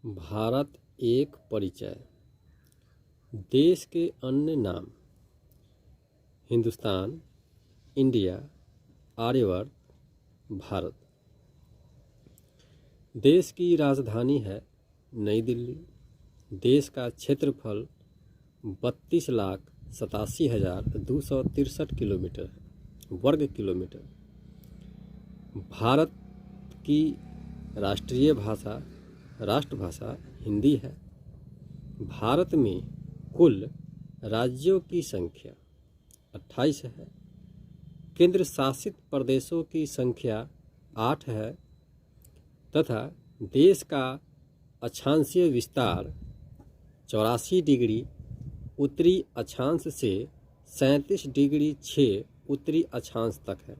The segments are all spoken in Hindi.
भारत एक परिचय। देश के अन्य नाम: हिंदुस्तान, इंडिया, आर्यवर्त, भारत। देश की राजधानी है नई दिल्ली। देश का क्षेत्रफल 32,87,263 किलोमीटर है, वर्ग किलोमीटर। भारत की राष्ट्रभाषा हिंदी है। भारत में कुल राज्यों की संख्या 28 है। केंद्र शासित प्रदेशों की संख्या 8 है तथा देश का अक्षांशीय विस्तार 84 डिग्री उत्तरी अक्षांश से 37 डिग्री 6 उत्तरी अक्षांश तक है।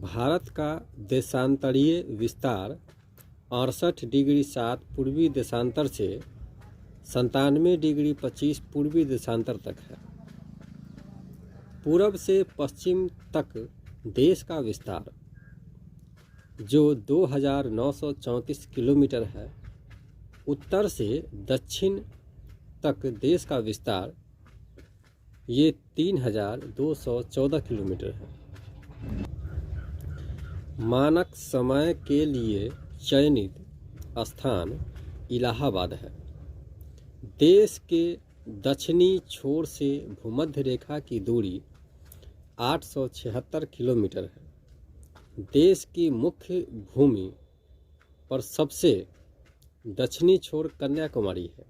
भारत का देशांतरीय विस्तार 68 डिग्री 7 पूर्वी देशांतर से 97 डिग्री 25 पूर्वी देशांतर तक है। पूरब से पश्चिम तक देश का विस्तार जो 2,934 किलोमीटर है। उत्तर से दक्षिण तक देश का विस्तार ये 3,214 किलोमीटर है। मानक समय के लिए चयनित स्थान इलाहाबाद है। देश के दक्षिणी छोर से भूमध्य रेखा की दूरी 876 किलोमीटर है। देश की मुख्य भूमि पर सबसे दक्षिणी छोर कन्याकुमारी है।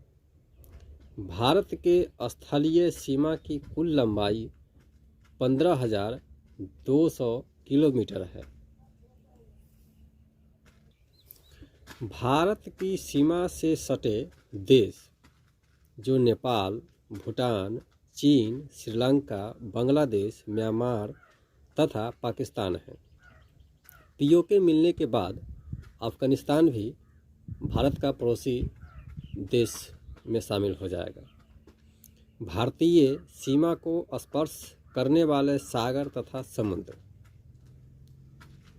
भारत के स्थलीय सीमा की कुल लंबाई 15,200 किलोमीटर है। भारत की सीमा से सटे देश जो नेपाल, भूटान, चीन, श्रीलंका, बांग्लादेश, म्यांमार तथा पाकिस्तान है। पीओके मिलने के बाद अफगानिस्तान भी भारत का पड़ोसी देश में शामिल हो जाएगा। भारतीय सीमा को स्पर्श करने वाले सागर तथा समुद्र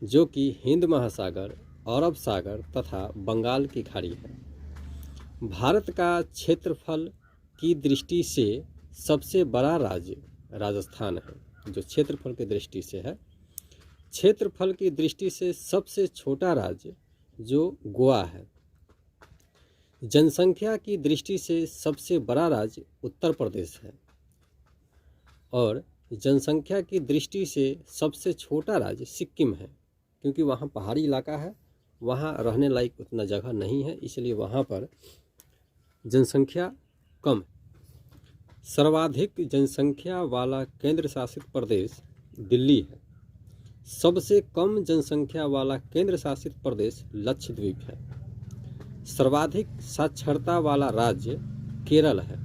जो कि हिंद महासागर, अरब सागर तथा बंगाल की खाड़ी है। भारत का क्षेत्रफल की दृष्टि से सबसे बड़ा राज्य राजस्थान है, जो क्षेत्रफल की दृष्टि से है। क्षेत्रफल की दृष्टि से सबसे छोटा राज्य जो गोवा है। जनसंख्या की दृष्टि से सबसे बड़ा राज्य उत्तर प्रदेश है और जनसंख्या की दृष्टि से सबसे छोटा राज्य सिक्किम है, क्योंकि वहाँ पहाड़ी इलाका है, वहाँ रहने लायक उतना जगह नहीं है, इसलिए वहाँ पर जनसंख्या कम है। सर्वाधिक जनसंख्या वाला केंद्र शासित प्रदेश दिल्ली है। सबसे कम जनसंख्या वाला केंद्र शासित प्रदेश लक्षद्वीप है। सर्वाधिक साक्षरता वाला राज्य केरल है।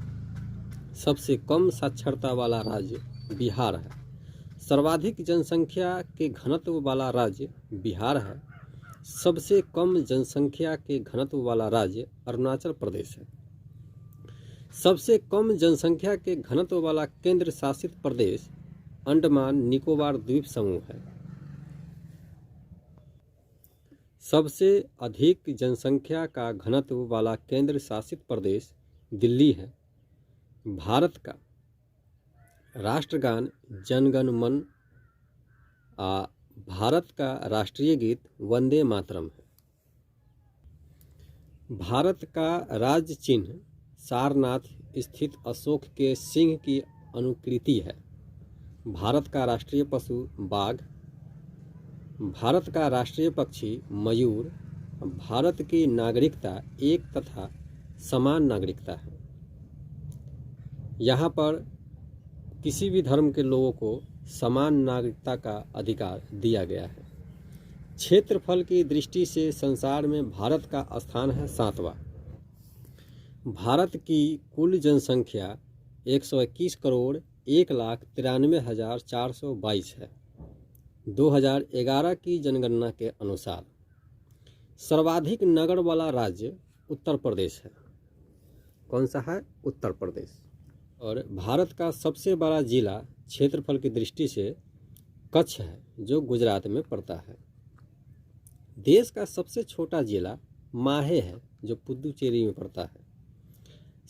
सबसे कम साक्षरता वाला राज्य बिहार है। सर्वाधिक जनसंख्या के घनत्व वाला राज्य बिहार है। सबसे कम जनसंख्या के घनत्व वाला राज्य अरुणाचल प्रदेश है। सबसे कम जनसंख्या के घनत्व वाला केंद्र शासित प्रदेश अंडमान निकोबार द्वीप समूह है। सबसे अधिक जनसंख्या का घनत्व वाला केंद्र शासित प्रदेश दिल्ली है। भारत का राष्ट्रगान जन गण मन, भारत का राष्ट्रीय गीत वंदे मातरम है। भारत का राज्य चिन्ह सारनाथ स्थित अशोक के सिंह की अनुकृति है। भारत का राष्ट्रीय पशु बाघ। भारत का राष्ट्रीय पक्षी मयूर। भारत की नागरिकता एक तथा समान नागरिकता है। यहाँ पर किसी भी धर्म के लोगों को समान नागरिकता का अधिकार दिया गया है। क्षेत्रफल की दृष्टि से संसार में भारत का स्थान है 7वां। भारत की कुल जनसंख्या 121 करोड़ 1,93,422 है 2011 की जनगणना के अनुसार। सर्वाधिक नगर वाला राज्य उत्तर प्रदेश है। कौन सा है? उत्तर प्रदेश। और भारत का सबसे बड़ा जिला क्षेत्रफल की दृष्टि से कच्छ है, जो गुजरात में पड़ता है। देश का सबसे छोटा जिला माहे है जो पुदुचेरी में पड़ता है।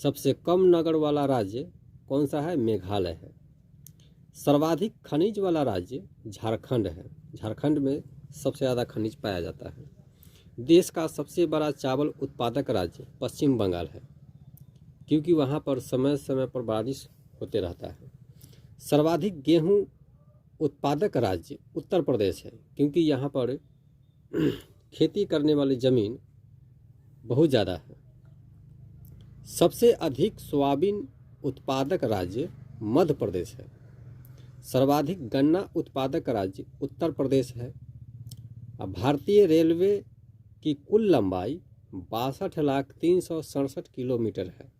सबसे कम नगर वाला राज्य कौन सा है? मेघालय है। सर्वाधिक खनिज वाला राज्य झारखंड है। झारखंड में सबसे ज़्यादा खनिज पाया जाता है। देश का सबसे बड़ा चावल उत्पादक राज्य पश्चिम बंगाल है, क्योंकि वहाँ पर समय समय पर बारिश होते रहता है। सर्वाधिक गेहूं उत्पादक राज्य उत्तर प्रदेश है, क्योंकि यहाँ पर खेती करने वाली ज़मीन बहुत ज़्यादा है। सबसे अधिक सोयाबीन उत्पादक राज्य मध्य प्रदेश है। सर्वाधिक गन्ना उत्पादक राज्य उत्तर प्रदेश है। अब भारतीय रेलवे की कुल लंबाई 62,367 किलोमीटर है।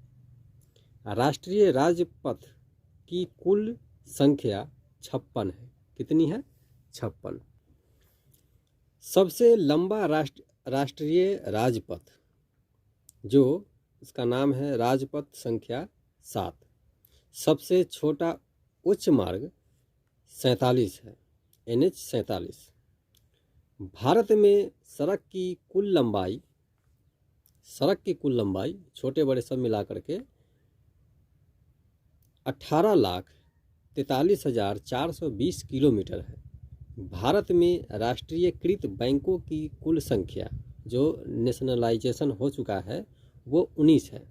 राष्ट्रीय राजपथ की कुल संख्या 56 है। कितनी है? 56। सबसे लंबा राष्ट्रीय राजपथ जो इसका नाम है राजपथ संख्या 7। सबसे छोटा उच्च मार्ग 47 है, NH 47। भारत में सड़क की कुल लंबाई छोटे बड़े सब मिला करके 18,43,420 किलोमीटर है। भारत में राष्ट्रीयकृत बैंकों की कुल संख्या जो नेशनलाइजेशन हो चुका है वो 19 है।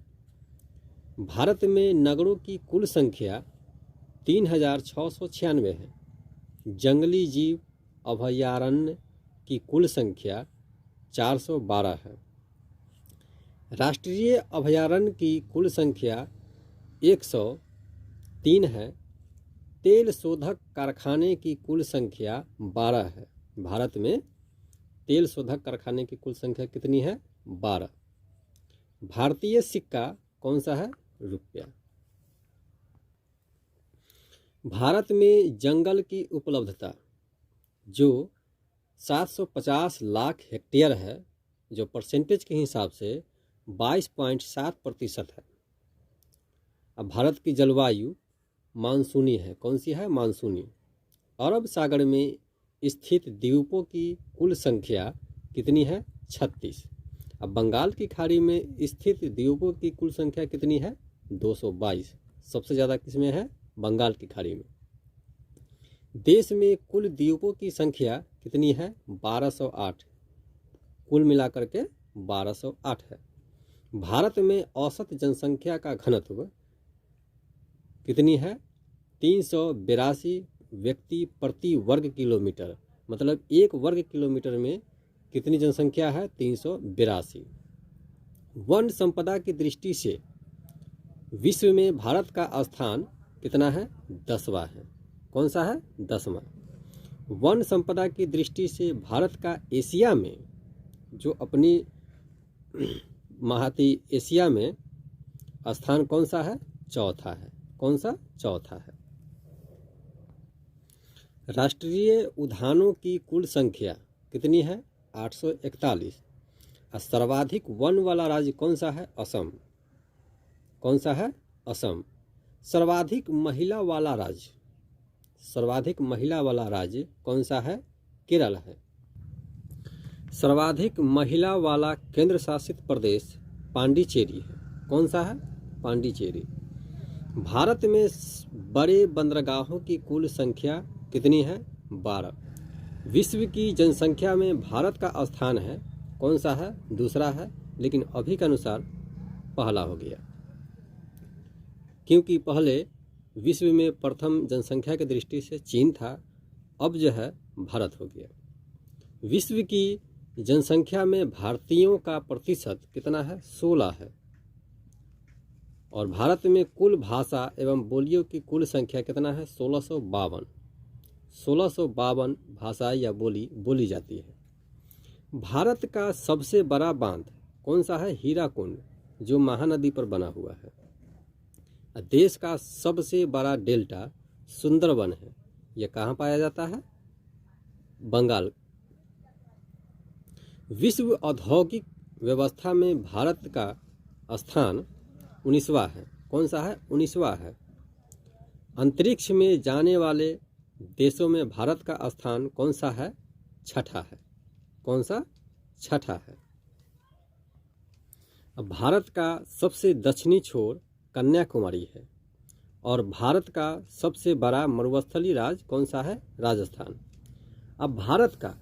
भारत में नगरों की कुल संख्या 3,696 है। जंगली जीव अभयारण्य की कुल संख्या 412 है। राष्ट्रीय अभयारण्य की कुल संख्या 103 है। तेल शोधक कारखाने की कुल संख्या 12 है। भारत में तेल शोधक कारखाने की कुल संख्या कितनी है? 12। भारतीय सिक्का कौन सा है? रुपया। भारत में जंगल की उपलब्धता जो 750 लाख हेक्टेयर है, जो परसेंटेज के हिसाब से 22.7% है। अब भारत की जलवायु मानसूनी है। कौन सी है? मानसूनी। अरब सागर में स्थित द्वीपों की कुल संख्या कितनी है? 36। अब बंगाल की खाड़ी में स्थित द्वीपों की कुल संख्या कितनी है? 222। सबसे ज़्यादा किसमें है? बंगाल की खाड़ी में। देश में कुल द्वीपों की संख्या कितनी है? 1208। कुल मिलाकर के 1208 है। भारत में औसत जनसंख्या का घनत्व कितनी है? 382 व्यक्ति प्रति वर्ग किलोमीटर। मतलब एक वर्ग किलोमीटर में कितनी जनसंख्या है? 382। वन संपदा की दृष्टि से विश्व में भारत का स्थान कितना है? 10वां है। कौन सा है? 10वां। वन संपदा की दृष्टि से भारत का एशिया में जो अपनी एशिया में स्थान कौन सा है? 4था है। कौन सा? 4था है। राष्ट्रीय उद्यानों की कुल संख्या कितनी है? 841। सर्वाधिक वन वाला राज्य कौन सा है? असम। कौन सा है? असम। सर्वाधिक महिला वाला राज्य कौन सा है? केरल है। सर्वाधिक महिला वाला केंद्र शासित प्रदेश पांडिचेरी है। कौन सा है? पांडिचेरी। भारत में बड़े बंदरगाहों की कुल संख्या कितनी है? 12। विश्व की जनसंख्या में भारत का स्थान है कौन सा है? दूसरा है, लेकिन अभी के अनुसार पहला हो गया, क्योंकि पहले विश्व में प्रथम जनसंख्या की दृष्टि से चीन था, अब जो है भारत हो गया। विश्व की जनसंख्या में भारतीयों का प्रतिशत कितना है? 16 है। और भारत में कुल भाषा एवं बोलियों की कुल संख्या कितना है? 1652। 1652 भाषा या बोली जाती है। भारत का सबसे बड़ा बांध कौन सा है? हीराकुंड, जो महानदी पर बना हुआ है। देश का सबसे बड़ा डेल्टा सुंदरवन है। यह कहाँ पाया जाता है? बंगाल। विश्व औद्योगिक व्यवस्था में भारत का स्थान 19वां है। कौन सा है? 19वां है। अंतरिक्ष में जाने वाले देशों में भारत का स्थान कौन सा है? 6ठा है। कौन सा? 6ठा है। अब भारत का सबसे दक्षिणी छोर कन्याकुमारी है और भारत का सबसे बड़ा मरुस्थलीय राज्य कौन सा है? राजस्थान। अब भारत का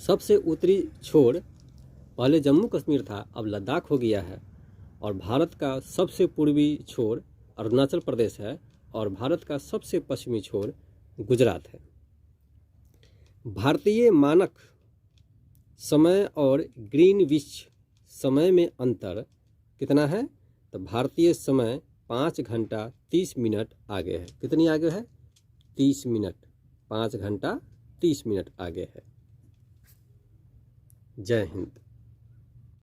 सबसे उत्तरी छोर पहले जम्मू कश्मीर था, अब लद्दाख हो गया है। और भारत का सबसे पूर्वी छोर अरुणाचल प्रदेश है और भारत का सबसे पश्चिमी छोर गुजरात है। भारतीय मानक समय और ग्रीनविच समय में अंतर कितना है? तो भारतीय समय 5 घंटा 30 मिनट आगे है। कितनी आगे है? 30 मिनट। 5 घंटा 30 मिनट आगे है। जय हिंद।